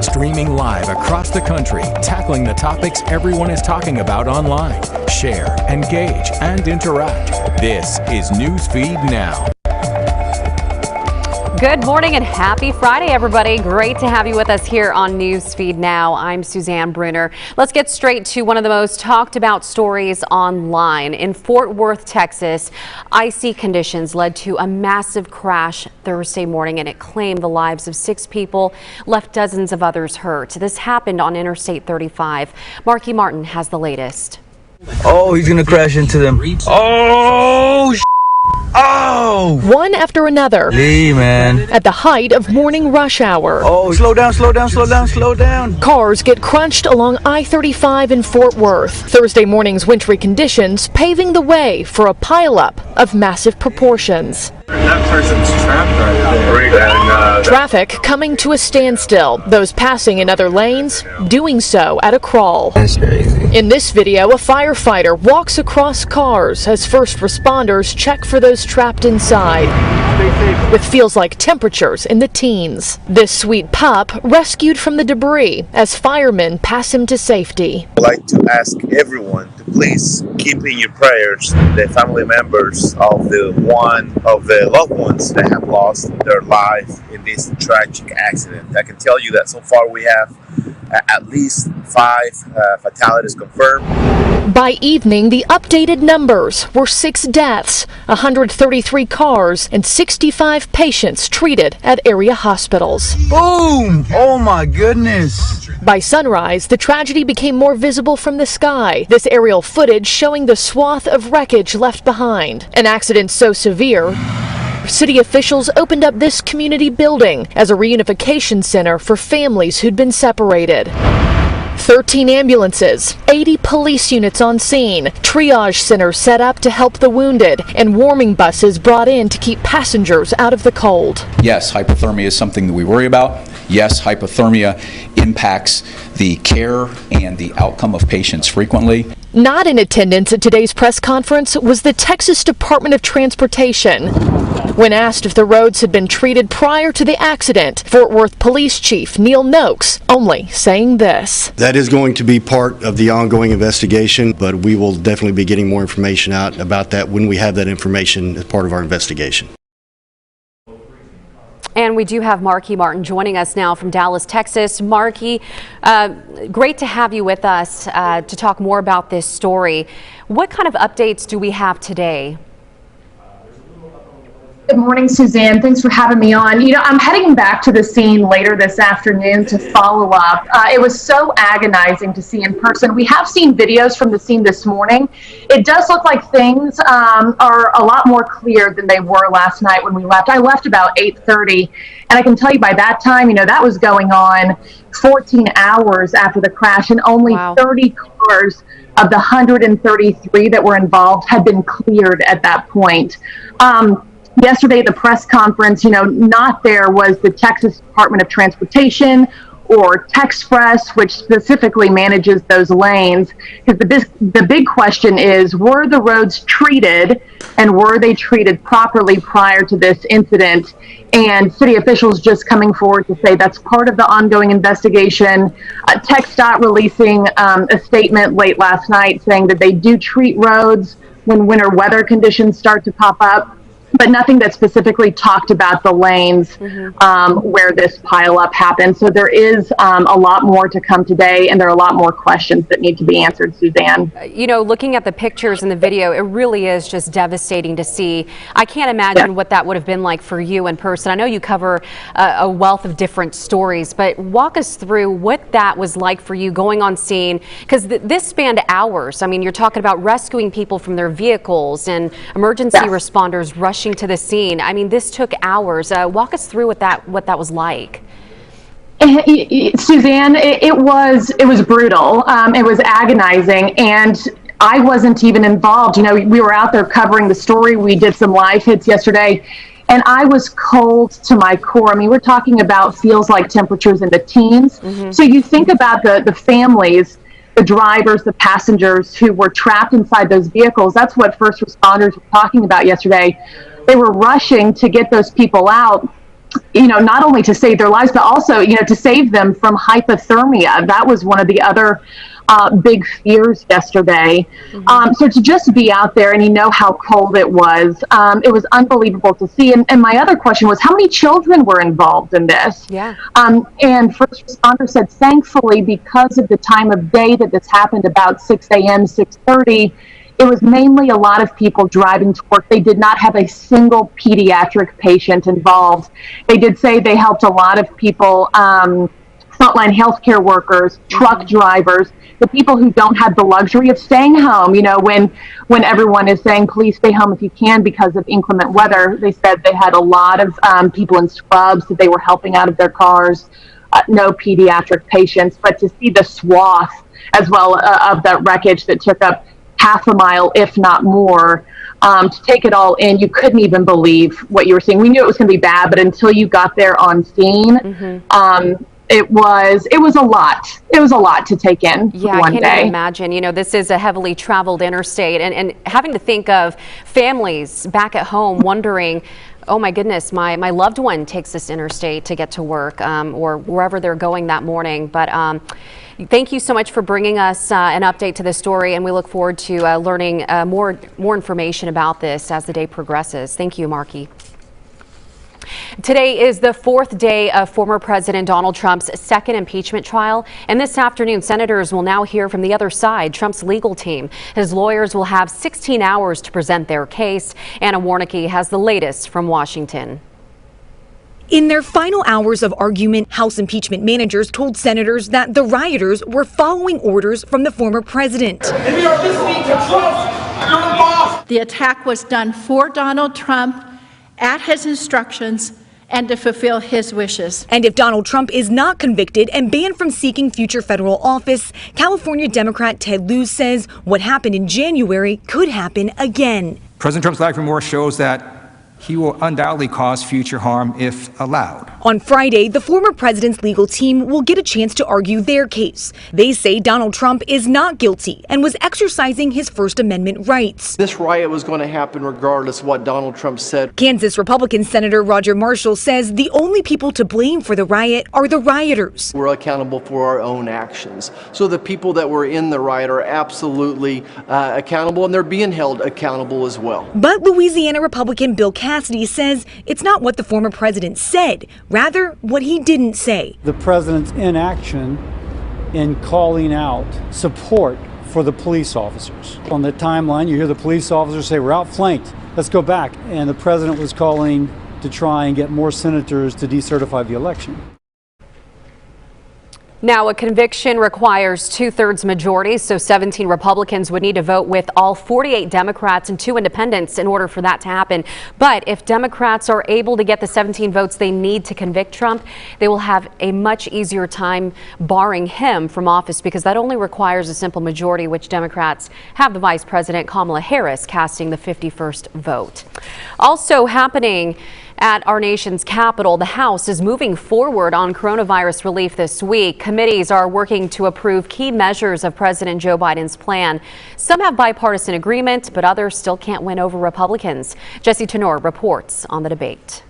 streaming live across the country, tackling the topics everyone is talking about online. Share, engage, and interact. This is Newsfeed Now. Good morning and happy Friday, everybody. Great to have you with us here on Newsfeed Now. I'm Suzanne Bruner. Let's get straight to one of the most talked about stories online. In Fort Worth, Texas, icy conditions led to a massive crash Thursday morning, and it claimed the lives of 6 people, left dozens of others hurt. This happened on Interstate 35. Marky Martin has the latest. Oh, he's gonna crash into them. Oh, oh! One after another. Lee, man. At the height of morning rush hour. Oh, slow down, slow down, slow down, slow down. Cars get crunched along I-35 in Fort Worth. Thursday morning's wintry conditions paving the way for a pileup of massive proportions. That person's trapped right there. Traffic coming to a standstill. Those passing in other lanes doing so at a crawl. That's crazy. In this video, a firefighter walks across cars as first responders check for those trapped inside, with feels like temperatures in the teens. This sweet pup rescued from the debris as firemen pass him to safety. I'd like to ask everyone to please keep in your prayers the family members of the loved ones that have lost their life in this tragic accident. I can tell you that so far we have at least 5 fatalities confirmed. By evening, the updated numbers were 6 deaths, 133 cars, and 65 patients treated at area hospitals. Boom! Oh my goodness. By sunrise, the tragedy became more visible from the sky. This aerial footage showing the swath of wreckage left behind. An accident so severe, city officials opened up this community building as a reunification center for families who'd been separated. 13 ambulances, 80 police units on scene, triage centers set up to help the wounded, and warming buses brought in to keep passengers out of the cold. Yes, hypothermia is something that we worry about. Yes, hypothermia impacts the care and the outcome of patients frequently. Not in attendance at today's press conference was the Texas Department of Transportation. When asked if the roads had been treated prior to the accident, Fort Worth Police Chief Neil Noakes only saying this. That is going to be part of the ongoing investigation, but we will definitely be getting more information out about that when we have that information as part of our investigation. And we do have Marky Martin joining us now from Dallas, Texas. Marky, great to have you with us to talk more about this story. What kind of updates do we have today? Good morning, Suzanne. Thanks for having me on. You know, I'm heading back to the scene later this afternoon to follow up. It was so agonizing to see in person. We have seen videos from the scene this morning. It does look like things are a lot more clear than they were last night when we left. I left about 8:30, and I can tell you by that time, you know, that was going on 14 hours after the crash, and only 30 cars of the 133 that were involved had been cleared at that point. Yesterday, the press conference, you know, not there was the Texas Department of Transportation or Texpress, which specifically manages those lanes. Because the big question is, were the roads treated, and were they treated properly prior to this incident? And city officials just coming forward to say that's part of the ongoing investigation. TxDOT releasing a statement late last night saying that they do treat roads when winter weather conditions start to pop up, but nothing that specifically talked about the lanes where this pileup happened. So there is a lot more to come today, and there are a lot more questions that need to be answered, Suzanne. You know, looking at the pictures in the video, it really is just devastating to see. I can't imagine what that would have been like for you in person. I know you cover a wealth of different stories, but walk us through what that was like for you going on scene, because this spanned hours. I mean, you're talking about rescuing people from their vehicles and emergency responders rushing to the scene. I mean, this took hours. Walk us through what that was like. Suzanne, it was brutal. It was agonizing, and I wasn't even involved. You know, we were out there covering the story. We did some live hits yesterday, and I was cold to my core. I mean, we're talking about feels like temperatures in the teens. So you think about the families, the drivers, the passengers who were trapped inside those vehicles. That's what first responders were talking about yesterday. They were rushing to get those people out. not only to save their lives, but also, to save them from hypothermia. That was one of the other big fears yesterday. So to just be out there and how cold it was unbelievable to see. And my other question was, how many children were involved in this? Yeah. And first responders said, thankfully, because of the time of day that this happened, about 6 a.m., 6:30, it was mainly a lot of people driving to work. They did not have a single pediatric patient involved. They did say they helped a lot of people, frontline healthcare workers, truck drivers, the people who don't have the luxury of staying home. When everyone is saying, please stay home if you can because of inclement weather, they said they had a lot of people in scrubs that they were helping out of their cars, no pediatric patients. But to see the swath as well of that wreckage that took up half a mile, if not more, to take it all in, you couldn't even believe what you were seeing. We knew it was going to be bad, but until you got there on scene, it was a lot. It was a lot to take in one day. I can't even imagine. This is a heavily traveled interstate, and having to think of families back at home wondering, oh my goodness, my loved one takes this interstate to get to work or wherever they're going that morning. But thank you so much for bringing us an update to this story, and we look forward to learning more information about this as the day progresses. Thank you, Marky. Today is the fourth day of former President Donald Trump's second impeachment trial, and this afternoon senators will now hear from the other side, Trump's legal team. His lawyers will have 16 hours to present their case. Anna Warnicki has the latest from Washington. In their final hours of argument, House impeachment managers told senators that the rioters were following orders from the former president. If you're listening to Trump, you're the boss. The attack was done for Donald Trump, at his instructions, and to fulfill his wishes. And if Donald Trump is not convicted and banned from seeking future federal office, California Democrat Ted Lieu says what happened in January could happen again. President Trump's lack of remorse shows that he will undoubtedly cause future harm if allowed. On Friday, the former president's legal team will get a chance to argue their case. They say Donald Trump is not guilty and was exercising his First Amendment rights. This riot was going to happen regardless of what Donald Trump said. Kansas Republican Senator Roger Marshall says the only people to blame for the riot are the rioters. We're accountable for our own actions. So the people that were in the riot are absolutely accountable, and they're being held accountable as well. But Louisiana Republican Bill Cassidy says it's not what the former president said, rather what he didn't say. The president's inaction in calling out support for the police officers. On the timeline, you hear the police officers say, we're outflanked, let's go back. And the president was calling to try and get more senators to decertify the election. Now, a conviction requires 2/3 majority, so 17 Republicans would need to vote with all 48 Democrats and 2 independents in order for that to happen. But if Democrats are able to get the 17 votes they need to convict Trump, they will have a much easier time barring him from office, because that only requires a simple majority, which Democrats have the Vice President Kamala Harris casting the 51st vote. Also happening at our nation's capital, the House is moving forward on coronavirus relief this week. Committees are working to approve key measures of President Joe Biden's plan. Some have bipartisan agreement, but others still can't win over Republicans. Jesse Tenor reports on the debate.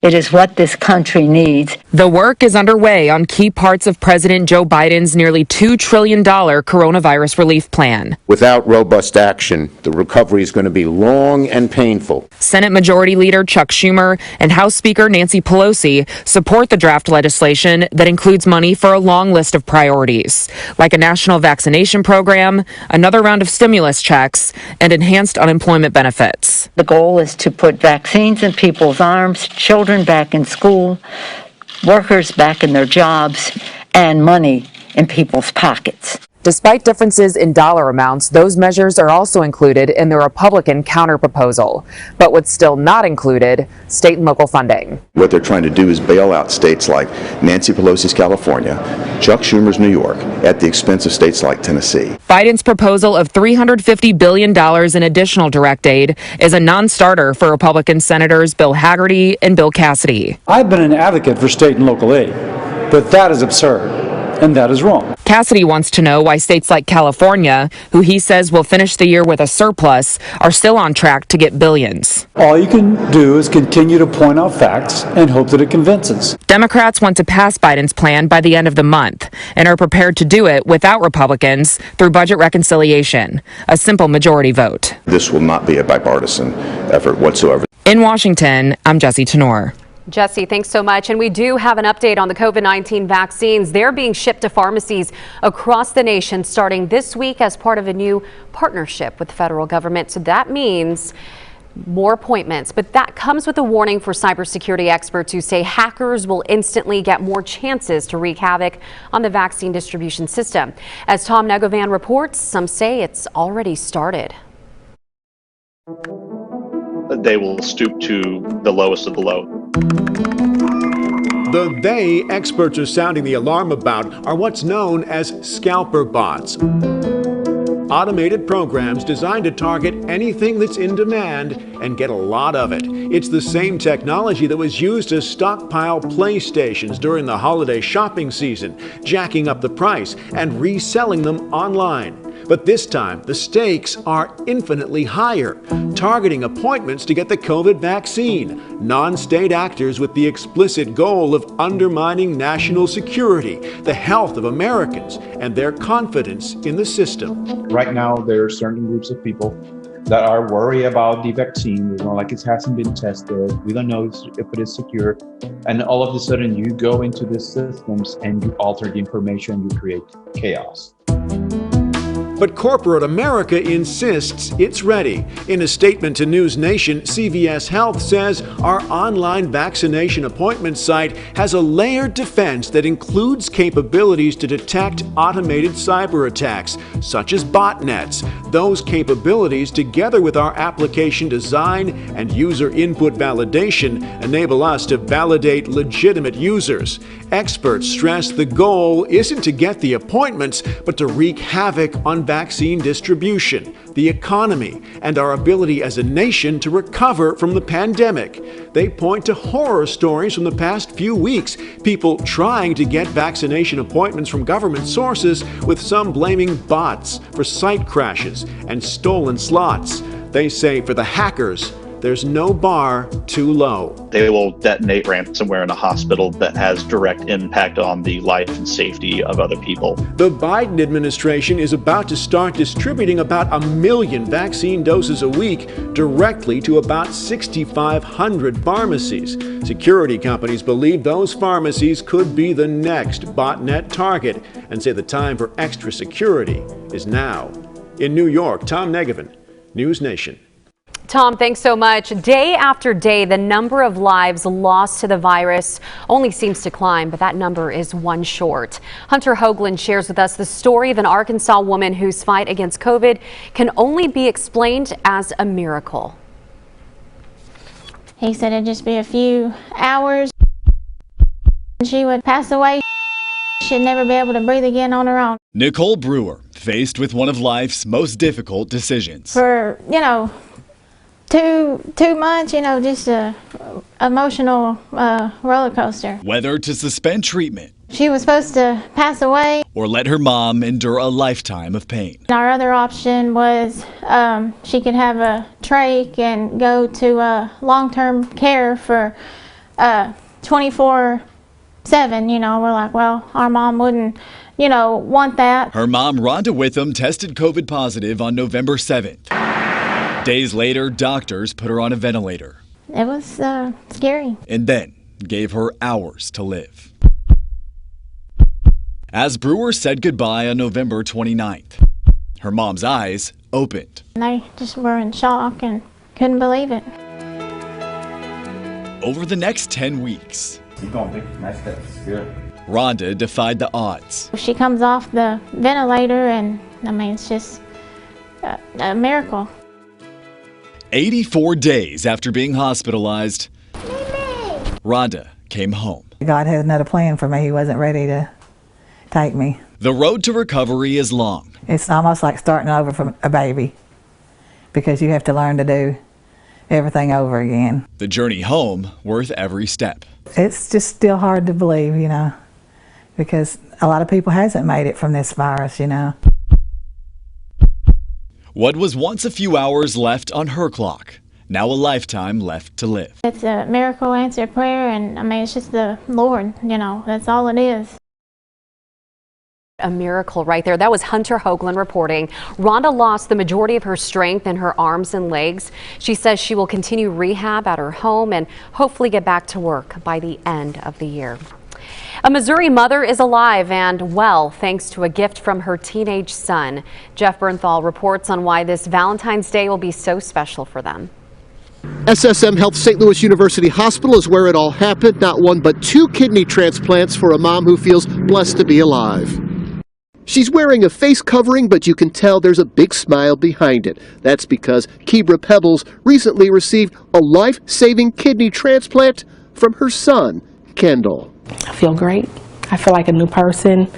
It is what this country needs. The work is underway on key parts of President Joe Biden's nearly $2 trillion coronavirus relief plan. Without robust action, the recovery is going to be long and painful. Senate Majority Leader Chuck Schumer and House Speaker Nancy Pelosi support the draft legislation that includes money for a long list of priorities, like a national vaccination program, another round of stimulus checks, and enhanced unemployment benefits. The goal is to put vaccines in people's arms, children back in school, workers back in their jobs, and money in people's pockets. Despite differences in dollar amounts, those measures are also included in the Republican counterproposal. But what's still not included, state and local funding. What they're trying to do is bail out states like Nancy Pelosi's California, Chuck Schumer's New York, at the expense of states like Tennessee. Biden's proposal of $350 billion in additional direct aid is a non-starter for Republican Senators Bill Hagerty and Bill Cassidy. I've been an advocate for state and local aid, but that is absurd. and that is wrong. Cassidy wants to know why states like California, who he says will finish the year with a surplus, are still on track to get billions. All you can do is continue to point out facts and hope that it convinces. Democrats want to pass Biden's plan by the end of the month and are prepared to do it without Republicans through budget reconciliation, a simple majority vote. This will not be a bipartisan effort whatsoever. In Washington, I'm Jesse Tenor. Jesse, thanks so much. And we do have an update on the COVID-19 vaccines. They're being shipped to pharmacies across the nation starting this week as part of a new partnership with the federal government. So that means more appointments, but that comes with a warning for cybersecurity experts who say hackers will instantly get more chances to wreak havoc on the vaccine distribution system. As Tom Negovan reports, some say it's already started. They will stoop to the lowest of the low. The they experts are sounding the alarm about are what's known as scalper bots. Automated programs designed to target anything that's in demand and get a lot of it. It's the same technology that was used to stockpile PlayStations during the holiday shopping season, jacking up the price and reselling them online. But this time, the stakes are infinitely higher, targeting appointments to get the COVID vaccine, non-state actors with the explicit goal of undermining national security, the health of Americans, and their confidence in the system. Right now, there are certain groups of people that are worried about the vaccine. We don't like it hasn't been tested. We don't know if it is secure. And all of a sudden, you go into these systems and you alter the information, you create chaos. But corporate America insists it's ready. In a statement to News Nation, CVS Health says our online vaccination appointment site has a layered defense that includes capabilities to detect automated cyber attacks, such as botnets. Those capabilities, together with our application design and user input validation, enable us to validate legitimate users. Experts stress the goal isn't to get the appointments, but to wreak havoc on vaccine distribution, the economy, and our ability as a nation to recover from the pandemic. They point to horror stories from the past few weeks, people trying to get vaccination appointments from government sources, with some blaming bots for site crashes and stolen slots. They say for the hackers, there's no bar too low. They will detonate ransomware in a hospital that has direct impact on the life and safety of other people. The Biden administration is about to start distributing about 1 million vaccine doses a week directly to about 6,500 pharmacies. Security companies believe those pharmacies could be the next botnet target and say the time for extra security is now. In New York, Tom Negovan, News Nation. Tom, thanks so much. Day after day, the number of lives lost to the virus only seems to climb, but that number is one short. Hunter Hoagland shares with us the story of an Arkansas woman whose fight against COVID can only be explained as a miracle. He said it'd just be a few hours and she would pass away. She'd never be able to breathe again on her own. Nicole Brewer, faced with one of life's most difficult decisions. For, 2 months, just a emotional roller coaster. Whether to suspend treatment. She was supposed to pass away. Or let her mom endure a lifetime of pain. Our other option was she could have a trach and go to long-term care for 24/7. We're like, well, our mom wouldn't, want that. Her mom, Rhonda Witham, tested COVID positive on November 7th. Days later, doctors put her on a ventilator. It was scary. And then gave her hours to live. As Brewer said goodbye on November 29th, her mom's eyes opened. They just were in shock and couldn't believe it. Over the next 10 weeks, Rhonda defied the odds. She comes off the ventilator and, it's just a miracle. 84 days after being hospitalized, Rhonda came home. God had another plan for me. He wasn't ready to take me. The road to recovery is long. It's almost like starting over from a baby because you have to learn to do everything over again. The journey home worth every step. It's just still hard to believe, because a lot of people hasn't made it from this virus, you know. What was once a few hours left on her clock, now a lifetime left to live. It's a miracle answered prayer, and I mean, it's just the Lord, you know, that's all it is. A miracle right there. That was Hunter Hoagland reporting. Rhonda lost the majority of her strength in her arms and legs. She says she will continue rehab at her home and hopefully get back to work by the end of the year. A Missouri mother is alive and well thanks to a gift from her teenage son. Jeff Bernthal reports on why this Valentine's Day will be so special for them. SSM Health St. Louis University Hospital is where it all happened. Not one but 2 kidney transplants for a mom who feels blessed to be alive. She's wearing a face covering, but you can tell there's a big smile behind it. That's because Kebra Pebbles recently received a life-saving kidney transplant from her son, Kendall. I feel great. I feel like a new person.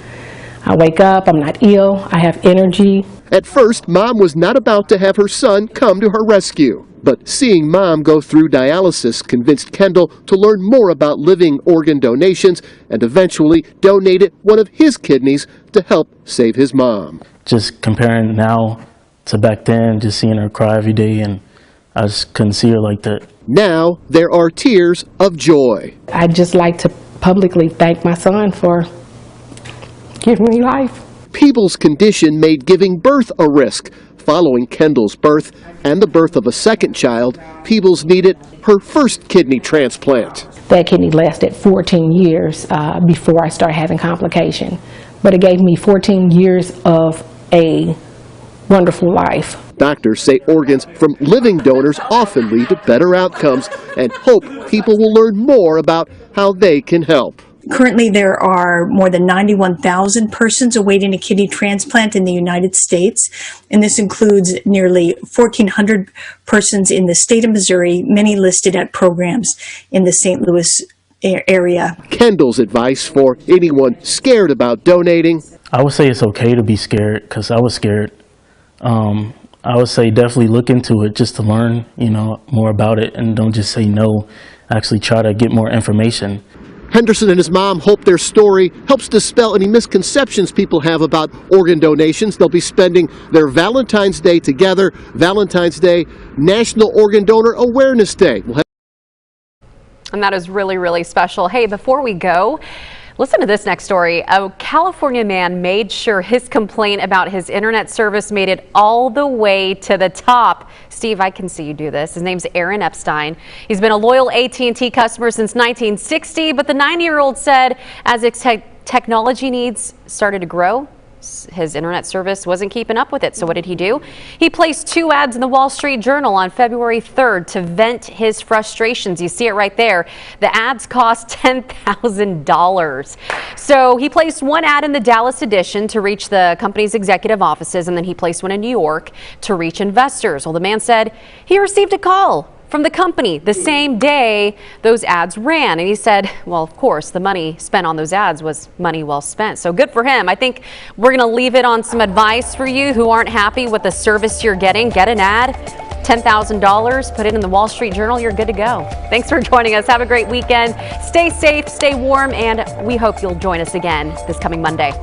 I wake up, I'm not ill, I have energy. At first, Mom was not about to have her son come to her rescue. But seeing Mom go through dialysis convinced Kendall to learn more about living organ donations and eventually donated one of his kidneys to help save his mom. Just comparing now to back then, just seeing her cry every day, and I just couldn't see her like that. Now there are tears of joy. I'd just like to publicly thank my son for giving me life. Peebles' condition made giving birth a risk. Following Kendall's birth and the birth of a second child, Peebles needed her first kidney transplant. That kidney lasted 14 years before I started having complications. But it gave me 14 years of a wonderful life. Doctors say organs from living donors often lead to better outcomes and hope people will learn more about how they can help. Currently, there are more than 91,000 persons awaiting a kidney transplant in the United States, and this includes nearly 1,400 persons in the state of Missouri, many listed at programs in the St. Louis area. Kendall's advice for anyone scared about donating: I would say it's okay to be scared, because I was scared. I would say definitely look into it just to learn, more about it, and don't just say no. Actually try to get more information. Henderson and his mom hope their story helps dispel any misconceptions people have about organ donations. They'll be spending their Valentine's Day together. Valentine's Day, National Organ Donor Awareness Day. And that is really, really special. Hey, before we go, listen to this next story. A California man made sure his complaint about his internet service made it all the way to the top. Steve, I can see you do this. His name's Aaron Epstein. He's been a loyal AT&T customer since 1960, but the 90-year-old said as its technology needs started to grow, his internet service wasn't keeping up with it. So what did he do? He placed 2 ads in the Wall Street Journal on February 3rd to vent his frustrations. You see it right there. The ads cost $10,000. So he placed 1 ad in the Dallas edition to reach the company's executive offices, and then he placed one in New York to reach investors. Well, the man said he received a call from the company the same day those ads ran. And he said, well, of course, the money spent on those ads was money well spent. So good for him. I think we're going to leave it on some advice for you who aren't happy with the service you're getting. Get an ad, $10,000, put it in the Wall Street Journal. You're good to go. Thanks for joining us. Have a great weekend. Stay safe, stay warm, and we hope you'll join us again this coming Monday.